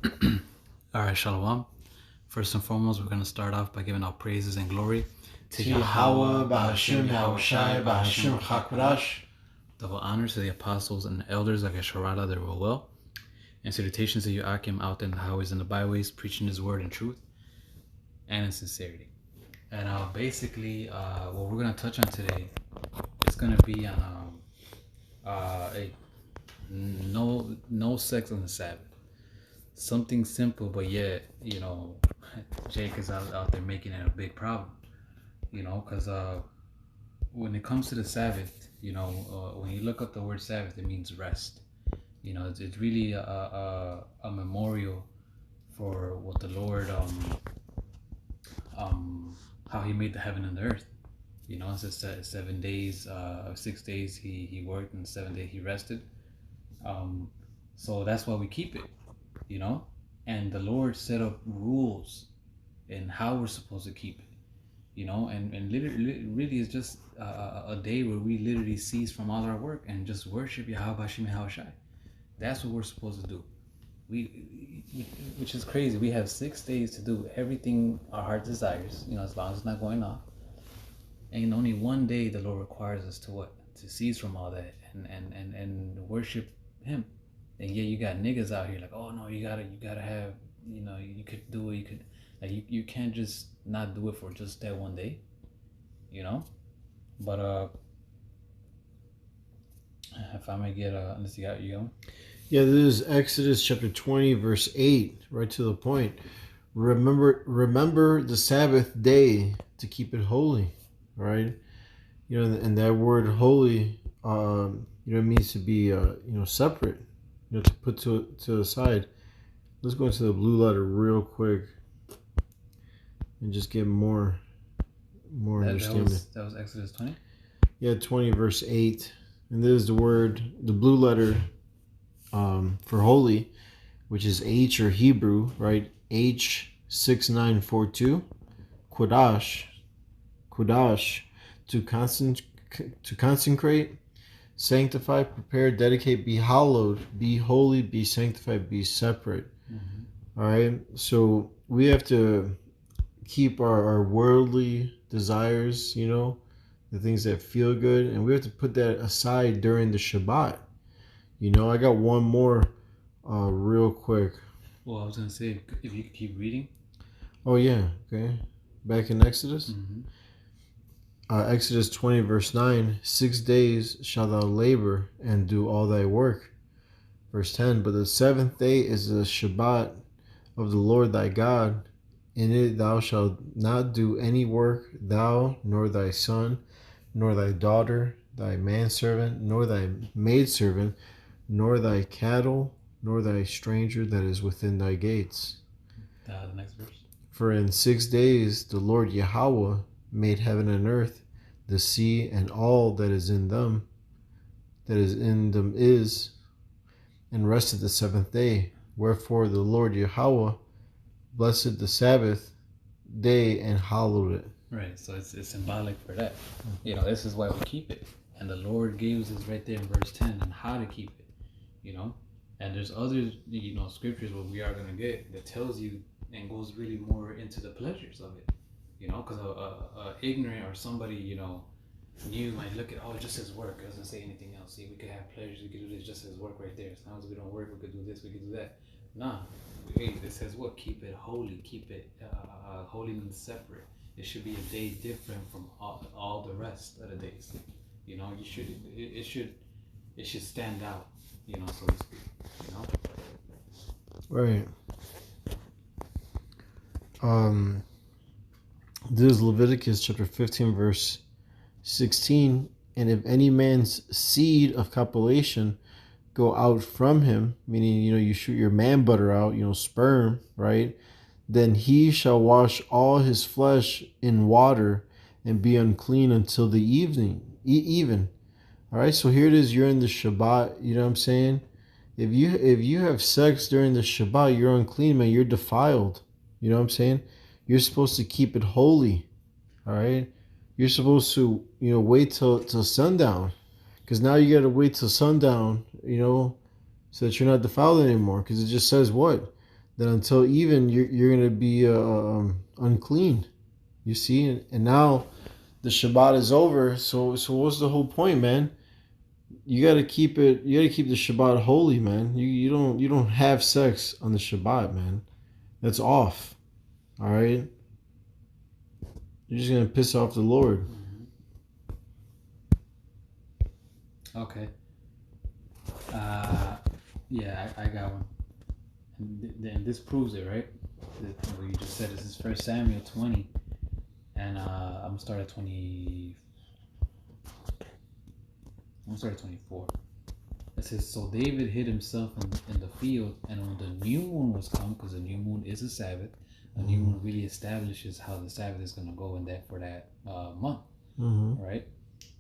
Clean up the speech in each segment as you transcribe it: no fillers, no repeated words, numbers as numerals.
All right, Shalom. First and foremost, we're going to start off by giving all praises and glory to Yahweh, Ba'Hashem, Yahushai, Ba'Hashem, Chakwadash. Double honors to the apostles and the elders like Sharada, that were well. And salutations to you, Akim, out in the highways and the byways, preaching his word in truth and in sincerity. And basically, what we're going to touch on today is going to be on no sex on the Sabbath. Something simple, but yet, Jake is out there making it a big problem, because when it comes to the Sabbath, when you look up the word Sabbath, it means rest. It's really a memorial for what the Lord, how he made the heaven and the earth. It says 7 days, 6 days he worked, and 7 days he rested. So that's why we keep it. And the Lord set up rules in how we're supposed to keep it, and literally, really is just a day where we literally cease from all our work and just worship Yahweh Bashim Yahushai. That's what we're supposed to do. Which is crazy. We have 6 days to do everything our heart desires, as long as it's not going off. And only one day the Lord requires us to what? To cease from all that and worship Him. And yeah, you got niggas out here like, oh no, you gotta have, you could do it, you can't just not do it for just that one day, But if I may get let's see, you going? Yeah, this is Exodus chapter 20, verse 8, right to the point. Remember the Sabbath day to keep it holy, right? And that word holy, it means to be, separate, to put to the side. Let's go into the blue letter real quick and just get more understanding. That was Exodus 20? Yeah, 20 verse 8. And this is the blue letter for holy, which is H or Hebrew, right? H6942. Kodash, to consecrate, sanctify, prepare, dedicate, be hallowed, be holy, be sanctified, be separate. Mm-hmm. All right. So we have to keep our worldly desires, the things that feel good, and we have to put that aside during the Shabbat. I got one more real quick. Well, I was going to say, if you could keep reading. Oh, yeah. Okay. Back in Exodus. Mm-hmm. Exodus 20, verse 9, 6 days shalt thou labor and do all thy work. Verse 10, but the seventh day is the Shabbat of the Lord thy God. In it thou shalt not do any work, thou, nor thy son, nor thy daughter, thy manservant, nor thy maidservant, nor thy cattle, nor thy stranger that is within thy gates. The next verse. For in 6 days the Lord Yahweh made heaven and earth, the sea, and all that is in them, and rested the seventh day. Wherefore the Lord Yahweh blessed the Sabbath day and hallowed it. Right, so it's symbolic for that. This is why we keep it. And the Lord gives us right there in verse 10 on how to keep it, And there's other, scriptures where we are going to get that tells you and goes really more into the pleasures of it. Because a ignorant or somebody, new might look at, oh, it just says work. It doesn't say anything else. See, we could have pleasures. We could do this. It just says work right there. As long as we don't work, we could do this. We could do that. Nah. It says what? Keep it holy. Keep it holy and separate. It should be a day different from all the rest of the days. It should stand out, so to speak. Right. This is Leviticus chapter 15, verse 16. And if any man's seed of copulation go out from him, meaning, you shoot your man butter out, sperm, right? Then he shall wash all his flesh in water and be unclean until the even. All right, so here it is. You're in the Shabbat. You know what I'm saying? If you have sex during the Shabbat, you're unclean, man. You're defiled. You know what I'm saying? You're supposed to keep it holy. All right? You're supposed to, wait till sundown. Because now you got to wait till sundown, so that you're not defiled anymore. Because it just says what? that until even you're gonna be unclean. You see, and now the Shabbat is over. So what's the whole point, man? You gotta keep it. You gotta keep the Shabbat holy, man. You don't have sex on the Shabbat, man. That's off. All right. You're just gonna piss off the Lord. Mm-hmm. Okay. Uh, yeah, I got one. And this proves it, right? What you just said. This is First Samuel 20, and I'm gonna start at 20. I'm gonna start at 24. It says, so David hid himself in the field, and when the new moon was come, because the new moon is a Sabbath, a new moon really establishes how the Sabbath is gonna go in that for that month, right?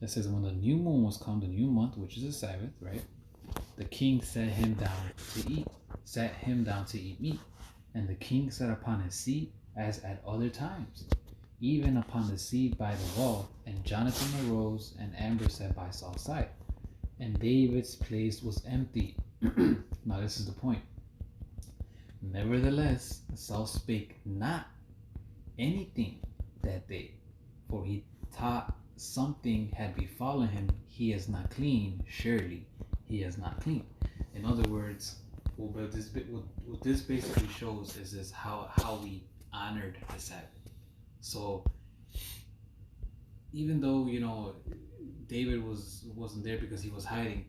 It says when the new moon was come, the new month, which is a Sabbath, right? The king sat him down to eat meat, and the king sat upon his seat as at other times, even upon the seat by the wall. And Jonathan arose, and Amber sat by Saul's side, and David's place was empty. Now this is the point. Nevertheless, Saul spake not anything that day, for he thought something had befallen him. He is not clean, surely he is not clean. In other words, what this basically shows is how we honored the Sabbath. So even though David wasn't there because he was hiding,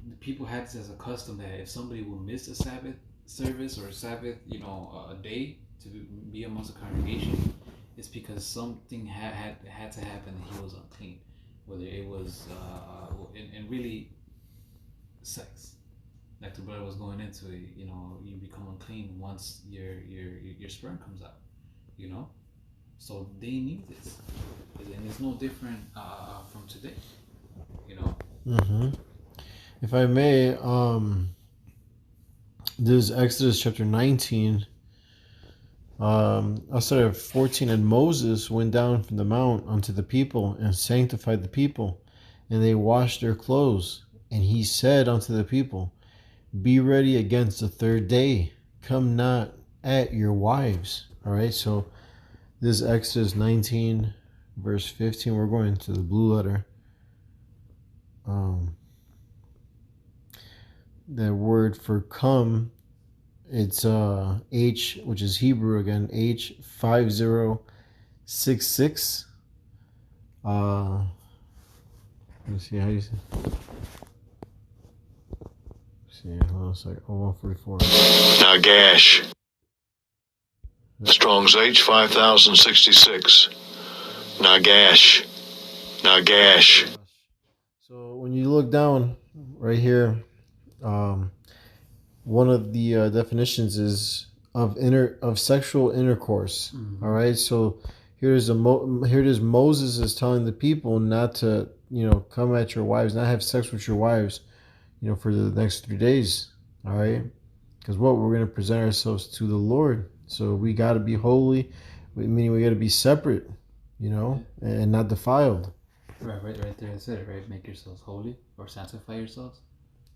the people had this as a custom that if somebody will miss a Sabbath service or a Sabbath, a day to be amongst the congregation, it's because something had to happen and he was unclean, whether it was and really sex, like the brother was going into it. You become unclean once your sperm comes out. You know, so they need this, and it's no different from today. You know. Mm-hmm. If I may, this is Exodus chapter 19. I'll start at 14. And Moses went down from the mount unto the people and sanctified the people, and they washed their clothes. And he said unto the people, be ready against the third day. Come not at your wives. All right, so this is Exodus 19, verse 15. We're going to the blue letter. That word for come, it's H, which is Hebrew again, H5066. Let me see how you say. See, hold on a second. Oh, 144. Nagash. Strong's H5066. Nagash. Nagash. So when you look down right here, one of the definitions is of sexual intercourse. Mm-hmm. All right, so here it is. Moses is telling the people not to come at your wives, not have sex with your wives, for the next 3 days. All right, because we're going to present ourselves to the Lord, so we got to be holy. Meaning we got to be separate, and not defiled. Right there. I said it. Right, make yourselves holy or sanctify yourselves.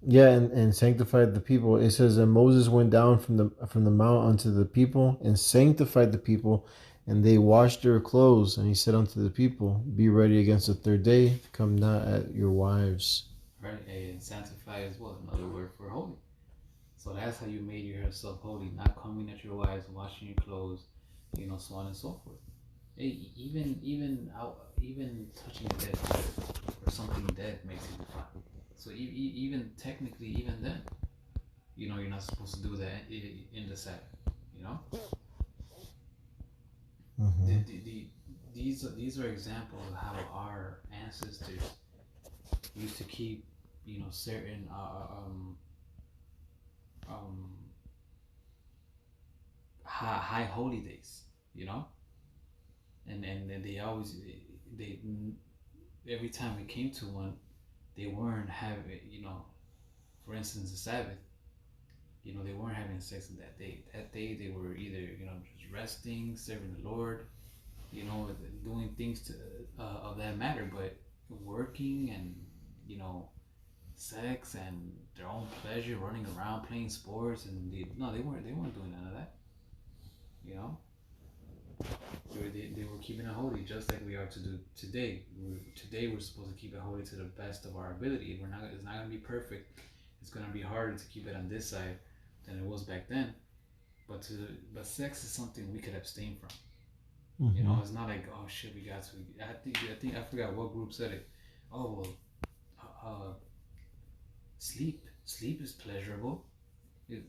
Yeah, and sanctified the people. It says that Moses went down from the mount unto the people and sanctified the people, and they washed their clothes. And he said unto the people, be ready against the third day, come not at your wives. Right, and sanctify as well, another word for holy. So that's how you made yourself holy, not coming at your wives, washing your clothes, so on and so forth. Hey, even touching a dead body or something dead makes you defiled. So even technically, even then, you're not supposed to do that in the Sabbath. You know, Mm-hmm. these are examples of how our ancestors used to keep, certain um, high holy days. And they always they every time we came to one, they weren't having, for instance, the Sabbath. They weren't having sex on that day. That day they were either, just resting, serving the Lord, doing things to of that matter, but working and sex and their own pleasure, running around playing sports, and no, they weren't doing none of that. You know, they were keeping it holy, just like we are to do today. Today we're supposed to keep it holy to the best of our ability. We're not. It's not gonna be perfect. It's gonna be harder to keep it on this side than it was back then. But sex is something we could abstain from. You know, it's not like, oh shit, we got to. I think I forgot what group said it. Oh well, sleep is pleasurable.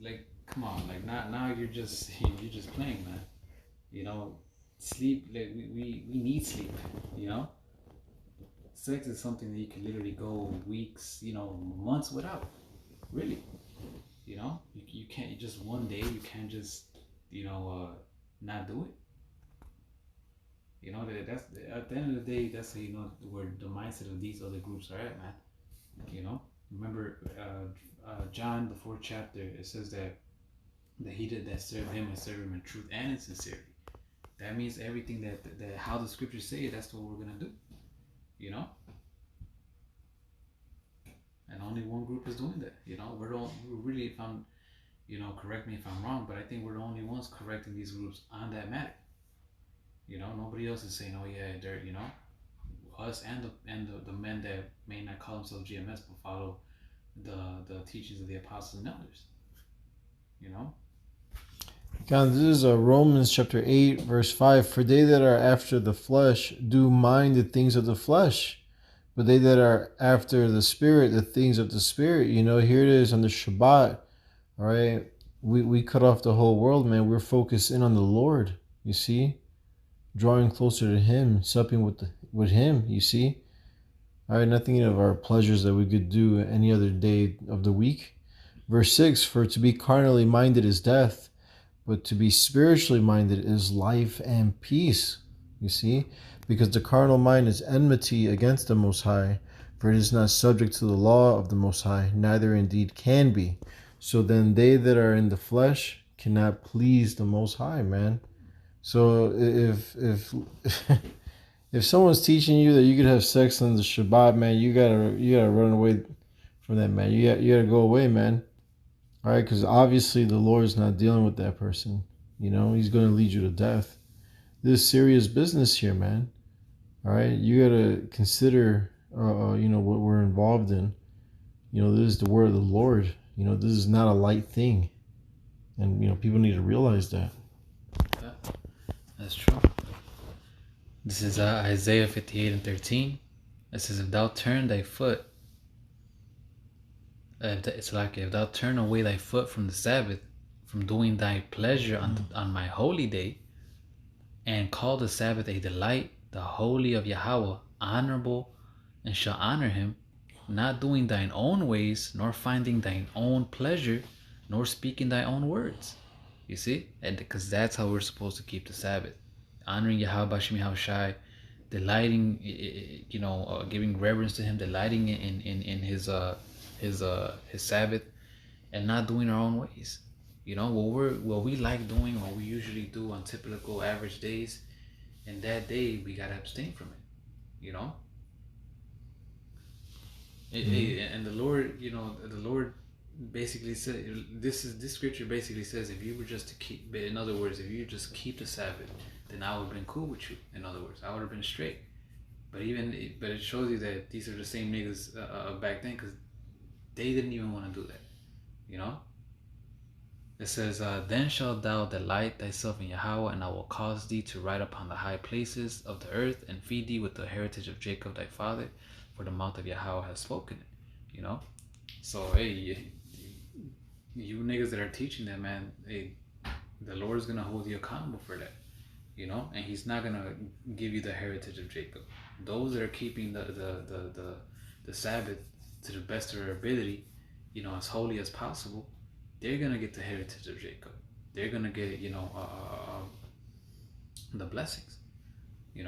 Like, come on, like now you're just playing, man. You know, sleep, like we need sleep. You know, sex is something that you can literally go weeks, months without. Really, you can't, just one day you can't just not do it. That's at the end of the day, that's where the mindset of these other groups are at, man. Remember, John, the fourth chapter, it says that he did that serve him and serve him in truth and in sincerity. That means everything that how the scriptures say it, that's what we're gonna do. You know, and only one group is doing that. We're really, if I'm, correct me if I'm wrong, but I think we're the only ones correcting these groups on that matter. Nobody else is saying, oh yeah, they're, us and the men that may not call themselves GMS but follow the teachings of the apostles and elders. God, this is Romans chapter 8, verse 5. For they that are after the flesh do mind the things of the flesh, but they that are after the spirit, the things of the spirit. Here it is on the Shabbat. All right. We cut off the whole world, man. We're focused in on the Lord, you see? Drawing closer to Him, supping with Him, you see? All right, nothing of our pleasures that we could do any other day of the week. Verse 6, for to be carnally minded is death, but to be spiritually minded is life and peace, you see? Because the carnal mind is enmity against the Most High, for it is not subject to the law of the Most High, neither indeed can be. So then they that are in the flesh cannot please the Most High, man. So if someone's teaching you that you could have sex on the Shabbat, man, you gotta run away from that, man. You gotta go away, man. All right, because obviously the Lord's not dealing with that person. He's going to lead you to death. This is serious business here, man. All right, you got to consider, what we're involved in. This is the word of the Lord. This is not a light thing, and people need to realize that. That's true. This is Isaiah 58:13. It says, "If thou turn thy foot." It's like, if thou turn away thy foot from the Sabbath, from doing thy pleasure on my holy day, and call the Sabbath a delight, the holy of Yahweh, honorable, and shall honor him, not doing thine own ways, nor finding thine own pleasure, nor speaking thy own words. You see? And because that's how we're supposed to keep the Sabbath. Honoring Yahweh Bashim Yahushai, delighting, giving reverence to him, delighting in his Sabbath, and not doing our own ways. What we like doing, what we usually do on typical average days, and that day we gotta abstain from it. And the Lord basically said, this scripture basically says, if you were just to keep, in other words, if you just keep the Sabbath, then I would have been cool with you. In other words, I would have been straight. But it shows you that these are the same niggas back then, because they didn't even want to do that. It says, then shalt thou delight thyself in Yahweh, and I will cause thee to ride upon the high places of the earth, and feed thee with the heritage of Jacob thy father, for the mouth of Yahweh has spoken it. So hey, you niggas that are teaching that, man, hey, the Lord's gonna hold you accountable for that. And he's not gonna give you the heritage of Jacob. Those that are keeping the Sabbath to the best of their ability, as holy as possible, they're gonna get the heritage of Jacob. They're gonna get, the blessings. It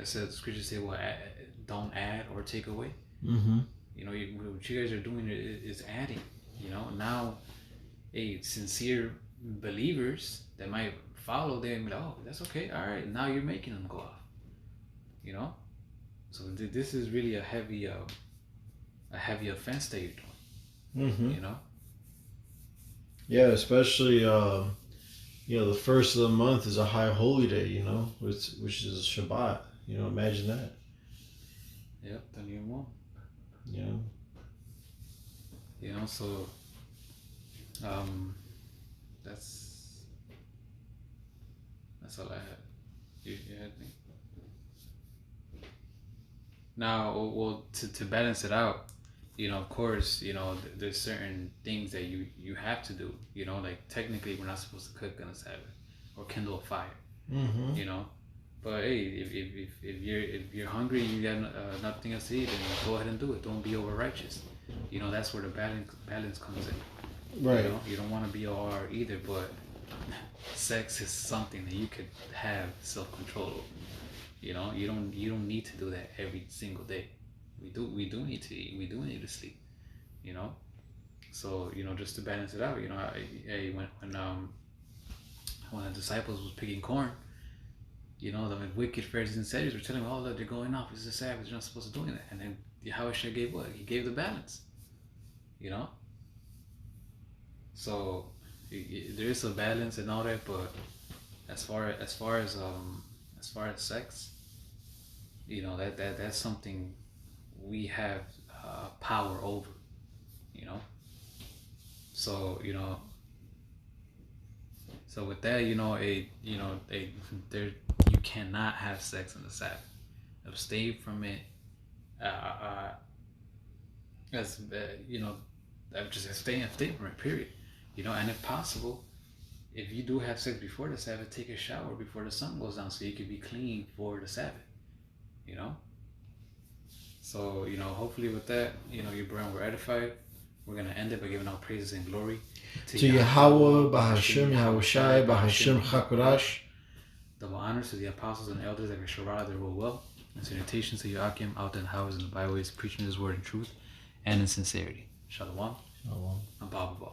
says, the scriptures say, well, don't add or take away. Mm-hmm. What you guys are doing is adding. Now, sincere believers that might follow, they be like, oh, that's okay, all right, now you're making them go off. So this is really a heavy heavy offense that you're doing. Mm-hmm. You know. Yeah, especially the first of the month is a high holy day. Which is Shabbat. Imagine that. Yep. Don't even want. Yeah. So that's all I had. You had me. Now, well, to balance it out, of course, there's certain things that you have to do. Like technically, we're not supposed to cook on the Sabbath or kindle a fire. Mm-hmm. But hey, if you're hungry, you got nothing else to eat, then go ahead and do it. Don't be over righteous. That's where the balance comes in. Right. You don't want to be OR either, but sex is something that you could have self-control over. You don't need to do that every single day. We do need to eat. We do need to sleep. So just to balance it out. When the disciples was picking corn, the wicked Pharisees and Sadducees were telling them, "Oh, look, they're going off. It's the Sabbath. You're not supposed to do that." And then Yahushua gave what? He gave the balance. So there is a balance and all that, but as far as sex, that's something we have power over. So so with that, there you cannot have sex on the Sabbath. Abstain from it. As just abstain from it. Period. And if possible, if you do have sex before the Sabbath, take a shower before the sun goes down so you can be clean for the Sabbath. So hopefully with that, your brethren were edified. We're gonna end it by giving all praises and glory to Yahweh, Bahashim Yahushai, Bahashim Chakurash. Double honors to the apostles and elders that Shara their role well, and salutations to Yakim out in the highways and the byways, preaching His word in truth and in sincerity. Shalom. Shalom. And Baba.